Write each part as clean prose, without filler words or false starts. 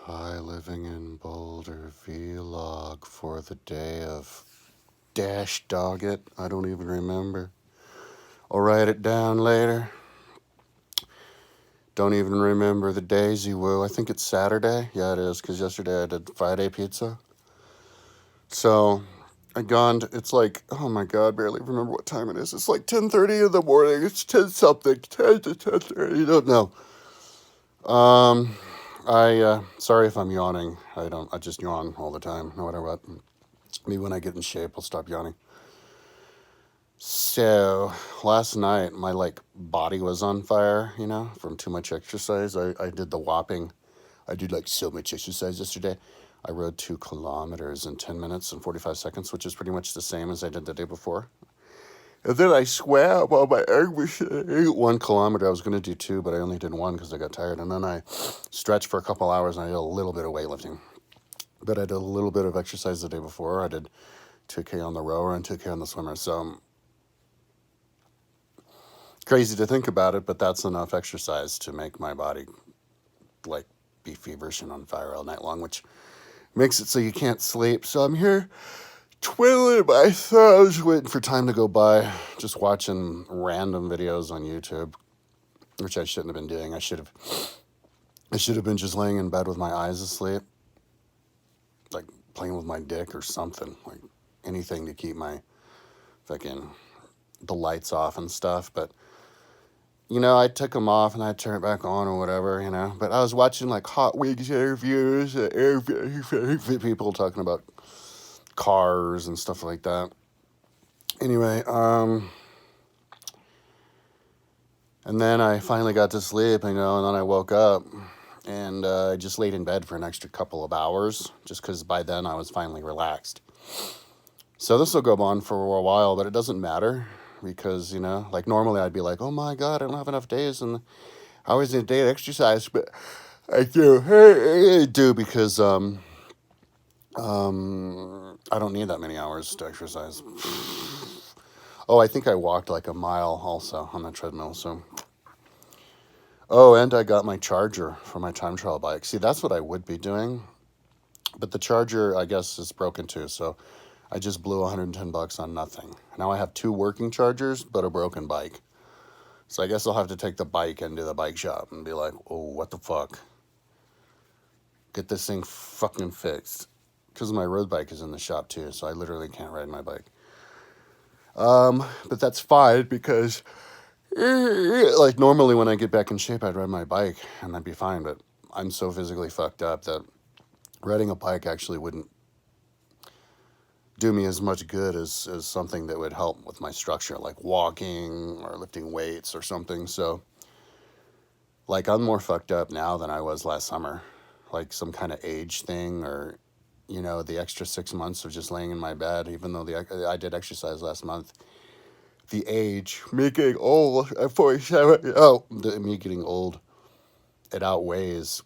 Hi, living in Boulder vlog for the day of dash dog it. I don't even remember. I'll write it down later. Don't even remember the daisy woo. I think it's Saturday. Yeah, it is, because yesterday I did Friday pizza. So I gone to, it's like, oh my god, barely remember what time it is. It's like 10:30 in the morning. It's 10 something. 10 to 10:30. Don't know. Sorry if I'm yawning. I just yawn all the time, no matter what. Maybe when I get in shape, I'll stop yawning. So, last night, my, body was on fire, from too much exercise. I did the whopping, I did, so much exercise yesterday. I rode 2 kilometers in 10 minutes and 45 seconds, which is pretty much the same as I did the day before. And then I swam while my egg was 1 kilometer. I was going to do two, but I only did one because I got tired. And then I stretched for a couple hours and I did a little bit of weightlifting. But I did a little bit of exercise the day before. I did 2K on the rower and 2K on the swimmer. So crazy to think about it, but that's enough exercise to make my body be feverish and on fire all night long, which makes it so you can't sleep. So I'm here twiddling my thumbs, waiting for time to go by, just watching random videos on YouTube, which I shouldn't have been doing. I should have been just laying in bed with my eyes asleep, like playing with my dick or something, like anything to keep my the lights off and stuff. But I took them off and I turned it back on or whatever, But I was watching Hot Wings interviews, people talking about cars and stuff like that. Anyway, and then I finally got to sleep, and then I woke up and I just laid in bed for an extra couple of hours, just because by then I was finally relaxed. So this will go on for a while, but it doesn't matter because, normally I'd be like, oh my God, I don't have enough days and hours in a day to exercise, but I do because I don't need that many hours to exercise. Oh, I think I walked like a mile also on the treadmill. So, oh, and I got my charger for my time trial bike. See, that's what I would be doing, but the charger, I guess, is broken too. So I just blew $110 on nothing. Now I have 2 working chargers, but a broken bike. So I guess I'll have to take the bike into the bike shop and be like, oh, what the fuck? Get this thing fucking fixed. Because my road bike is in the shop too, so I literally can't ride my bike. But that's fine because, normally when I get back in shape, I'd ride my bike and I'd be fine. But I'm so physically fucked up that riding a bike actually wouldn't do me as much good as something that would help with my structure, like walking or lifting weights or something. So, I'm more fucked up now than I was last summer. Like some kind of age thing or, the extra 6 months of just laying in my bed, even though I did exercise last month. The age, me getting old at 47, me getting old, it outweighs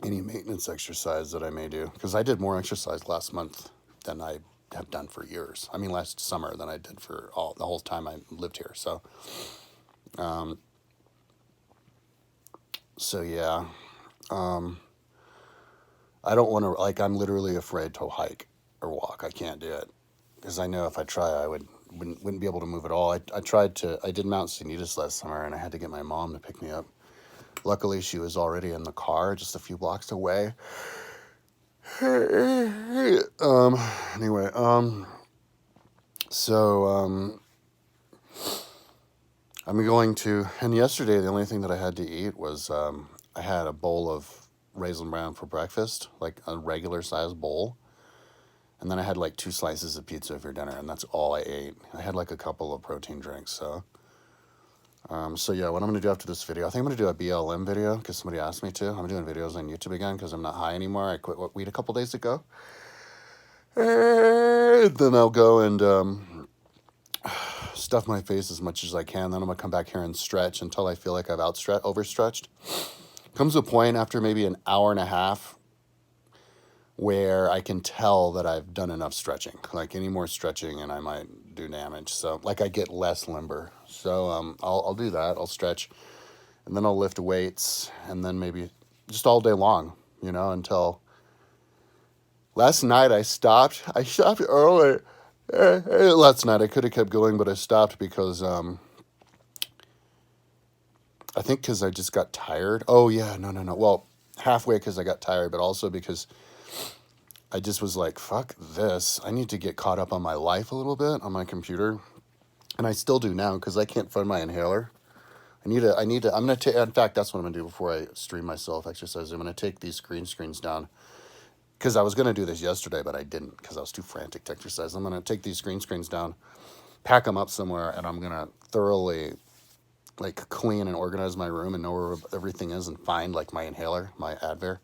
any maintenance exercise that I may do. Because I did more exercise last month than I have done for years. I mean, last summer than I did for the whole time I lived here. So, yeah. I don't want to, I'm literally afraid to hike or walk. I can't do it. Because I know if I try, I wouldn't be able to move at all. I did Mount Sanitas last summer, and I had to get my mom to pick me up. Luckily, she was already in the car just a few blocks away. Anyway, so, I'm going to, and yesterday the only thing that I had to eat was, I had a bowl of raisin bran for breakfast, like a regular size bowl. And then I had 2 slices of pizza for dinner, and that's all I ate. I had a couple of protein drinks, so. So yeah, what I'm going to do after this video, I think I'm going to do a BLM video, because somebody asked me to. I'm doing videos on YouTube again, because I'm not high anymore. I quit weed a couple days ago. And then I'll go and stuff my face as much as I can. Then I'm going to come back here and stretch until I feel like I've overstretched. Comes a point after maybe an hour and a half where I can tell that I've done enough stretching. Any more stretching and I might do damage. So I get less limber. So I'll do that. I'll stretch and then I'll lift weights and then maybe just all day long. until last night. I stopped early. Last night I could have kept going, but I stopped because I think because I just got tired. Oh yeah, no. Well, halfway because I got tired, but also because I just was like, fuck this. I need to get caught up on my life a little bit on my computer. And I still do now because I can't find my inhaler. I'm going to take, in fact, that's what I'm going to do before I stream myself exercising. I'm going to take these green screens down because I was going to do this yesterday, but I didn't because I was too frantic to exercise. I'm going to take these green screens down, pack them up somewhere, and I'm going to thoroughly like clean and organize my room and know where everything is and find like my inhaler, my Advair.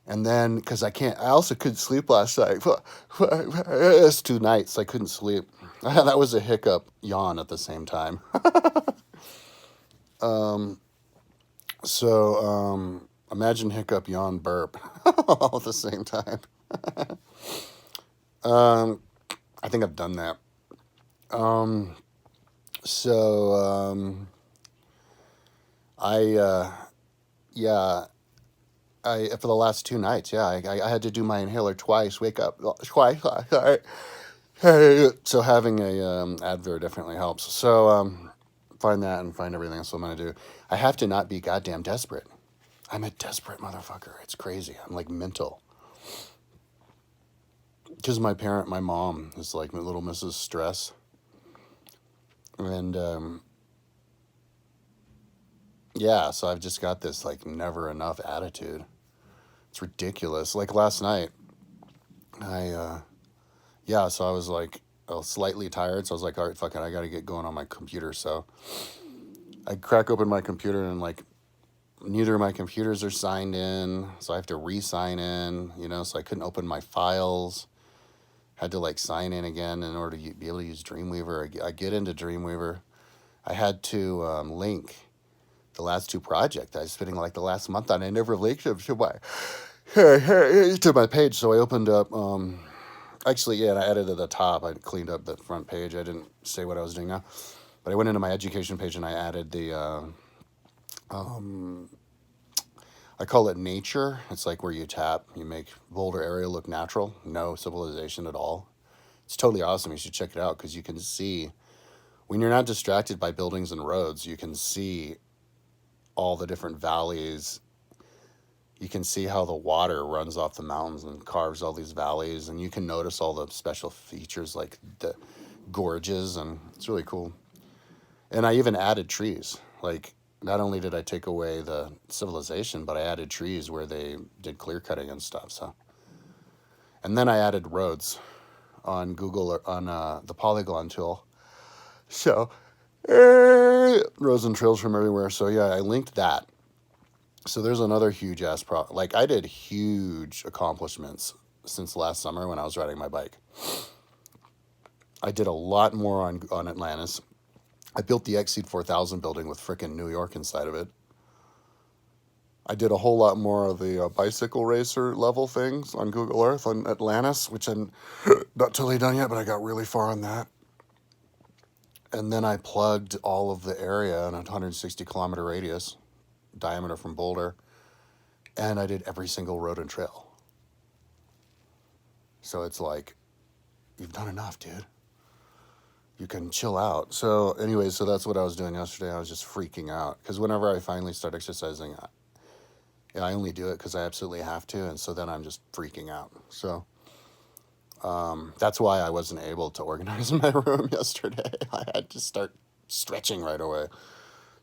And then, because I also couldn't sleep last night. It's 2 nights I couldn't sleep. That was a hiccup yawn at the same time. Imagine hiccup yawn burp all at the same time. I think I've done that. Yeah, for the last 2 nights, yeah, I had to do my inhaler twice, wake up twice. So having a Advair definitely helps. So find that and find everything else I'm going to do. I have to not be goddamn desperate. I'm a desperate motherfucker. It's crazy. I'm like mental. Because my mom is like my little Mrs. Stress. And yeah, so I've just got this like never enough attitude. It's ridiculous. Like last night, so I was like, I was slightly tired. So I was like, all right, fuck it. I got to get going on my computer. So I crack open my computer and like neither of my computers are signed in. So I have to re-sign in, so I couldn't open my files. Had to like sign in again in order to be able to use Dreamweaver. I get into Dreamweaver. I had to link the last 2 projects I was spending like the last month on. I never linked them to my page. So I opened up, actually, yeah, and I edited the top. I cleaned up the front page. I didn't say what I was doing now. But I went into my education page and I added the, I call it nature. It's like where you tap, you make Boulder area look natural. No civilization at all. It's totally awesome. You should check it out because you can see, when you're not distracted by buildings and roads, you can see all the different valleys. You can see how the water runs off the mountains and carves all these valleys. And you can notice all the special features like the gorges, and it's really cool. And I even added trees. Like, not only did I take away the civilization, but I added trees where they did clear cutting and stuff. So, and then I added roads on Google or on the Polygon tool. So, roads and trails from everywhere. So yeah, I linked that. So there's another huge ass like I did huge accomplishments since last summer when I was riding my bike. I did a lot more on Atlantis. I built the Exceed 4000 building with frickin' New York inside of it. I did a whole lot more of the bicycle racer level things on Google Earth on Atlantis, which I'm not totally done yet, but I got really far on that. And then I plugged all of the area in a 160-kilometer radius, diameter from Boulder, and I did every single road and trail. So it's like, you've done enough, dude. You can chill out. So anyways, so that's what I was doing yesterday. I was just freaking out because whenever I finally start exercising, I only do it because I absolutely have to, and so then I'm just freaking out. So that's why I wasn't able to organize my room yesterday. I had to start stretching right away.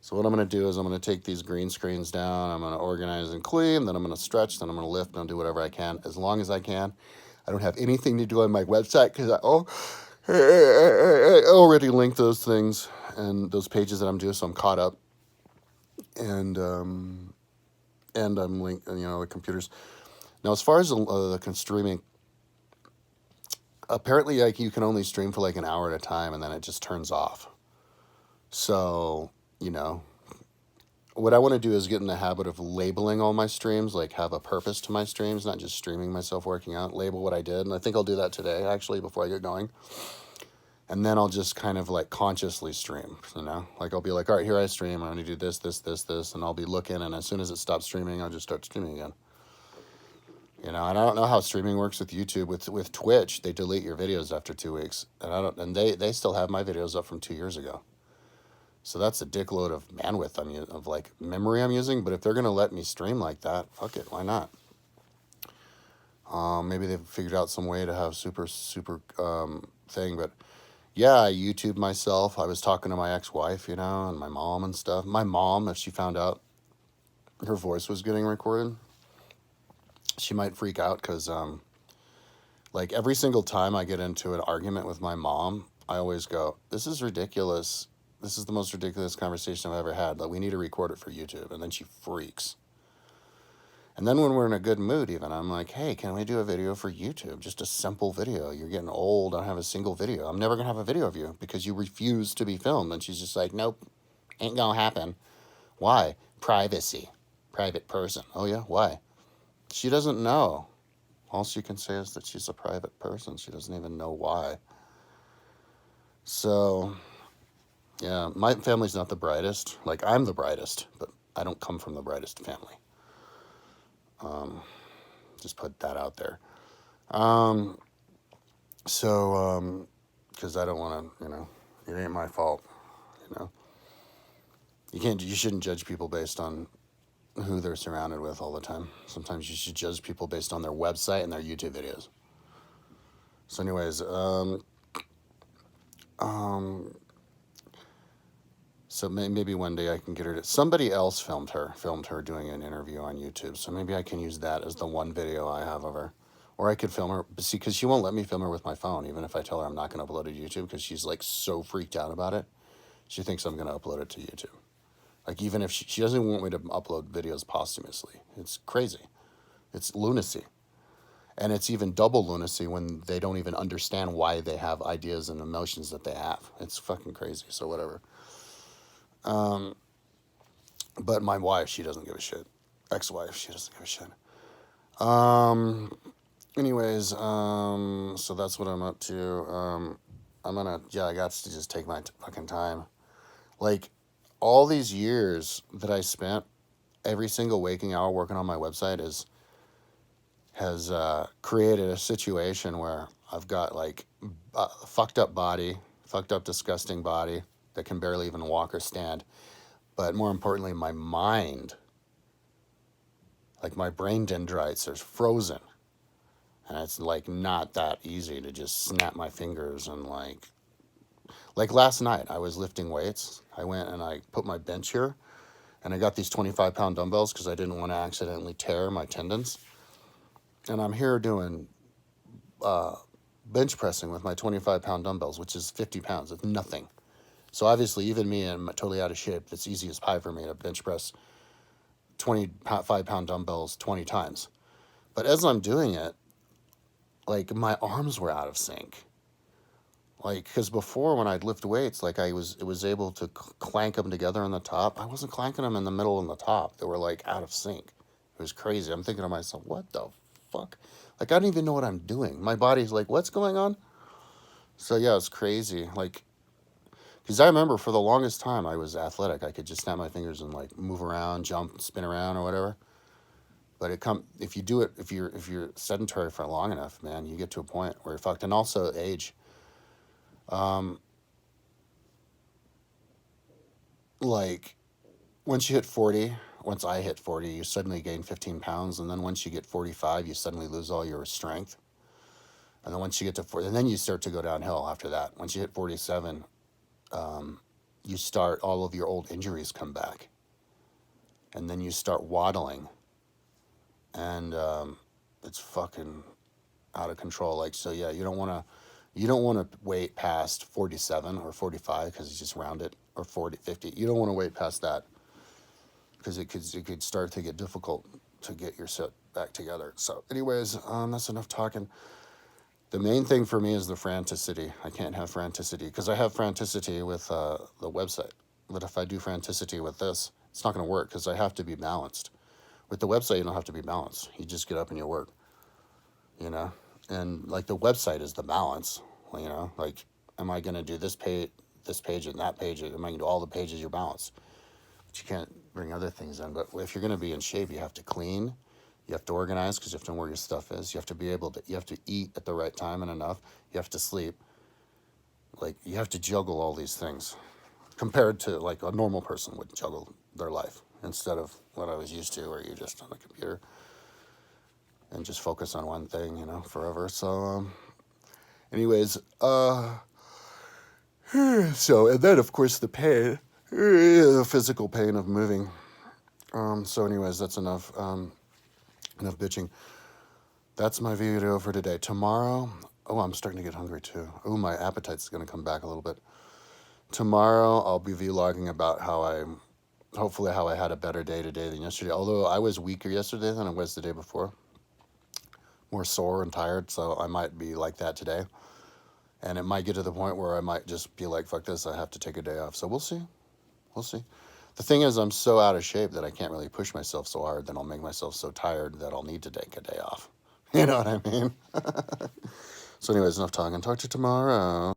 So what I'm going to do is I'm going to take these green screens down. I'm going to organize and clean. Then I'm going to stretch. Then I'm going to lift. And I'll do whatever I can as long as I can. I don't have anything to do on my website because I already linked those things and those pages that I'm doing, so I'm caught up. And I'm linked, the computers. Now, as far as the streaming, apparently, like you can only stream for like an hour at a time, and then it just turns off. So, what I want to do is get in the habit of labeling all my streams, like have a purpose to my streams, not just streaming myself working out, label what I did. And I think I'll do that today, actually, before I get going. And then I'll just kind of like consciously stream, like I'll be like, all right, here I stream. I'm going to do this, this, this, this. And I'll be looking. And as soon as it stops streaming, I'll just start streaming again. You know, and I don't know how streaming works with YouTube. With Twitch, they delete your videos after 2 weeks, and I don't. And they still have my videos up from 2 years ago. So that's a dickload of bandwidth of like memory I'm using. But if they're gonna let me stream like that, fuck it, why not? Maybe they've figured out some way to have super thing. But yeah, I YouTubed myself. I was talking to my ex-wife, you know, and my mom and stuff. My mom, if she found out her voice was getting recorded, she might freak out because like every single time I get into an argument with my mom, I always go, "This is ridiculous. This is the most ridiculous conversation I've ever had. Like, we need to record it for YouTube." And then she freaks. And then when we're in a good mood, even, I'm like, "Hey, can we do a video for YouTube? Just a simple video. You're getting old. I don't have a single video. I'm never going to have a video of you because you refuse to be filmed." And she's just like, "Nope, ain't going to happen." Why? Privacy. Private person. Oh, yeah? Why? She doesn't know. All she can say is that she's a private person. She doesn't even know why. So, yeah, my family's not the brightest. Like, I'm the brightest, but I don't come from the brightest family. Just put that out there. Because I don't want to, you know, it ain't my fault, you know. You shouldn't judge people based on who they're surrounded with all the time. Sometimes you should judge people based on their website and their YouTube videos. So anyways, so maybe one day I can get her to, somebody else filmed her doing an interview on YouTube. So maybe I can use that as the one video I have of her. Or I could film her, but see, because she won't let me film her with my phone, even if I tell her I'm not going to upload it to YouTube, because she's like so freaked out about it. She thinks I'm going to upload it to YouTube. Like, even if she doesn't even want me to upload videos posthumously. It's crazy. It's lunacy. And it's even double lunacy when they don't even understand why they have ideas and emotions that they have. It's fucking crazy. So whatever. But my wife, she doesn't give a shit. Ex-wife, she doesn't give a shit. Anyways, so that's what I'm up to. I got to just take my fucking time. Like, all these years that I spent, every single waking hour working on my website has created a situation where I've got like a fucked up body, fucked up, disgusting body that can barely even walk or stand. But more importantly, my mind, like my brain dendrites are frozen. And it's like not that easy to just snap my fingers and like last night I was lifting weights. I went and I put my bench here and I got these 25-pound dumbbells because I didn't want to accidentally tear my tendons. And I'm here doing bench pressing with my 25-pound dumbbells, which is 50 pounds. It's nothing. So obviously, even me, I'm totally out of shape. It's easy as pie for me to bench press 25-pound dumbbells 20 times. But as I'm doing it, like, my arms were out of sync. Like, because before when I'd lift weights, like it was able to clank them together on the top. I wasn't clanking them in the middle and the top. They were like out of sync. It was crazy. I'm thinking to myself, what the fuck? Like, I don't even know what I'm doing. My body's like, what's going on? So yeah, it's crazy. Like, because I remember for the longest time I was athletic. I could just snap my fingers and like move around, jump, spin around or whatever. But if you do it, if you're sedentary for long enough, man, you get to a point where you're fucked. And also age. Like, once you hit 40, once I hit 40, you suddenly gain 15 pounds. And then once you get 45, you suddenly lose all your strength. And then once you get to 40, and then you start to go downhill after that. Once you hit 47, you start, all of your old injuries come back. And then you start waddling. And it's fucking out of control. Like, so yeah, you don't want to wait past 47 or 45 because you just round it, or 40, 50. You don't want to wait past that because it could start to get difficult to get your set back together. So anyways, that's enough talking. The main thing for me is the franticity. I can't have franticity because I have franticity with the website. But if I do franticity with this, it's not going to work because I have to be balanced. With the website, you don't have to be balanced. You just get up and you work, you know? And like the website is the balance, you know? Like, am I going to do this page and that page? Am I going to do all the pages? You're balanced. But you can't bring other things in. But if you're going to be in shape, you have to clean. You have to organize because you have to know where your stuff is. You have to be able to, you have to eat at the right time and enough. You have to sleep. Like, you have to juggle all these things compared to like a normal person would juggle their life instead of what I was used to, where you're just on the computer and just focus on one thing, you know, forever. So, anyways, so, and then of course the pain, the physical pain of moving. So anyways, that's enough, enough bitching. That's my video for today. Tomorrow, oh, I'm starting to get hungry too. Oh, my appetite's going to come back a little bit. Tomorrow, I'll be vlogging about hopefully how I had a better day today than yesterday. Although I was weaker yesterday than I was the day before. More sore and tired, so I might be like that today. And it might get to the point where I might just be like, fuck this, I have to take a day off. So we'll see. We'll see. The thing is, I'm so out of shape that I can't really push myself so hard that I'll make myself so tired that I'll need to take a day off. You know what I mean? So anyways, enough talking. Talk to you tomorrow.